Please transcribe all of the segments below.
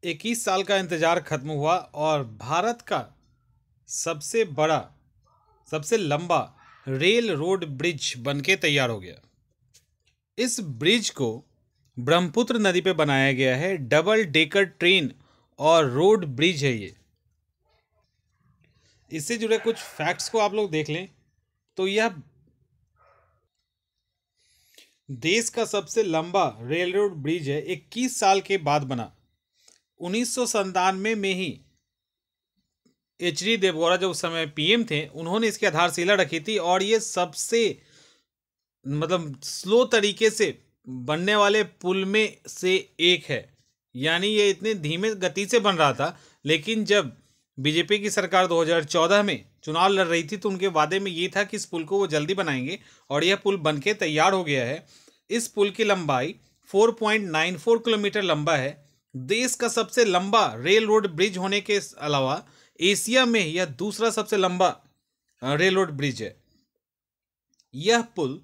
21 साल का इंतजार खत्म हुआ और भारत का सबसे बड़ा, सबसे लंबा रेल रोड ब्रिज बनके तैयार हो गया। इस ब्रिज को ब्रह्मपुत्र नदी पे बनाया गया है। डबल डेकर ट्रेन और रोड ब्रिज है ये। इससे जुड़े कुछ फैक्ट्स को आप लोग देख लें तो यह देश का सबसे लंबा रेल रोड ब्रिज है। 21 साल के बाद बना। 1997 में ही एच.डी. देवगौड़ा जो उस समय पीएम थे, उन्होंने इसकी आधारशिला रखी थी और ये सबसे स्लो तरीके से बनने वाले पुल में से एक है। यानी ये इतने धीमे गति से बन रहा था, लेकिन जब बीजेपी की सरकार 2014 में चुनाव लड़ रही थी तो उनके वादे में ये था कि इस पुल को वो जल्दी बनाएंगे और यह पुल बनके तैयार हो गया है। इस पुल की लंबाई 4.94 किलोमीटर लंबा है। देश का सबसे लंबा रेल रोड ब्रिज होने के अलावा एशिया में यह दूसरा सबसे लंबा रेल रोड ब्रिज है। यह पुल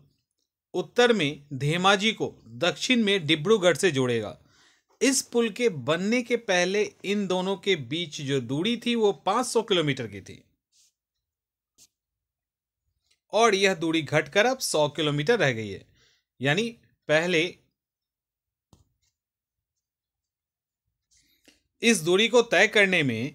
उत्तर में धेमाजी को दक्षिण में डिब्रूगढ़ से जोड़ेगा। इस पुल के बनने के पहले इन दोनों के बीच जो दूरी थी वो 500 किलोमीटर की थी और यह दूरी घटकर अब 100 किलोमीटर रह गई है। यानी पहले इस दूरी को तय करने में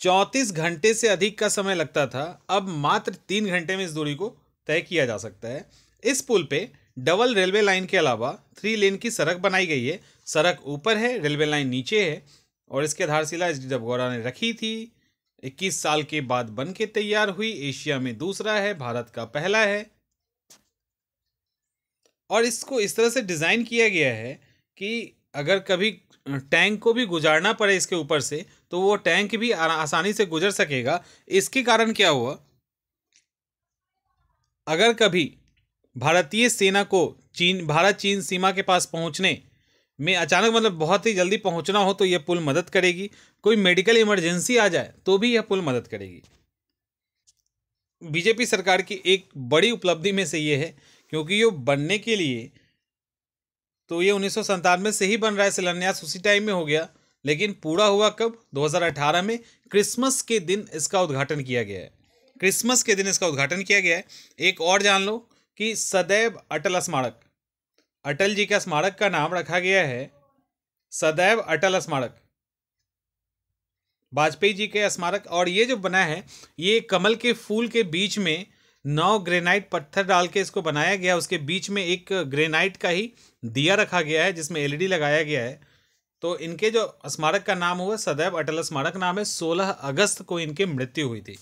34 घंटे से अधिक का समय लगता था, अब मात्र 3 घंटे में इस दूरी को तय किया जा सकता है। इस पुल पे डबल रेलवे लाइन के अलावा 3 लेन की सड़क बनाई गई है। सड़क ऊपर है, रेलवे लाइन नीचे है और इसकी आधारशिला एच.डी. देवगौड़ा ने रखी थी। 21 साल के बाद बन के तैयार हुई। एशिया में दूसरा है, भारत का पहला है और इसको इस तरह से डिज़ाइन किया गया है कि अगर कभी टैंक को भी गुजारना पड़े इसके ऊपर से तो वो टैंक भी आसानी से गुजर सकेगा। इसके कारण क्या हुआ, अगर कभी भारतीय सेना को भारत चीन सीमा के पास पहुंचने में अचानक बहुत ही जल्दी पहुंचना हो तो यह पुल मदद करेगी। कोई मेडिकल इमरजेंसी आ जाए तो भी यह पुल मदद करेगी। बीजेपी सरकार की एक बड़ी उपलब्धि में से ये है, क्योंकि ये बनने के लिए तो ये 1997 से ही बन रहा है, शिलान्यास उसी टाइम में हो गया, लेकिन पूरा हुआ कब? 2018 में क्रिसमस के दिन इसका उद्घाटन किया गया है। क्रिसमस के दिन इसका उद्घाटन किया गया है। एक और जान लो कि सदैव अटल स्मारक, अटल जी का स्मारक का नाम रखा गया है सदैव अटल स्मारक, वाजपेयी जी के स्मारक। और ये जो बना है ये कमल के फूल के बीच में 9 ग्रेनाइट पत्थर डाल के इसको बनाया गया। उसके बीच में एक ग्रेनाइट का ही दिया रखा गया है जिसमें एलईडी लगाया गया है। तो इनके जो स्मारक का नाम हुआ सदैव अटल स्मारक नाम है। 16 अगस्त को इनकी मृत्यु हुई थी।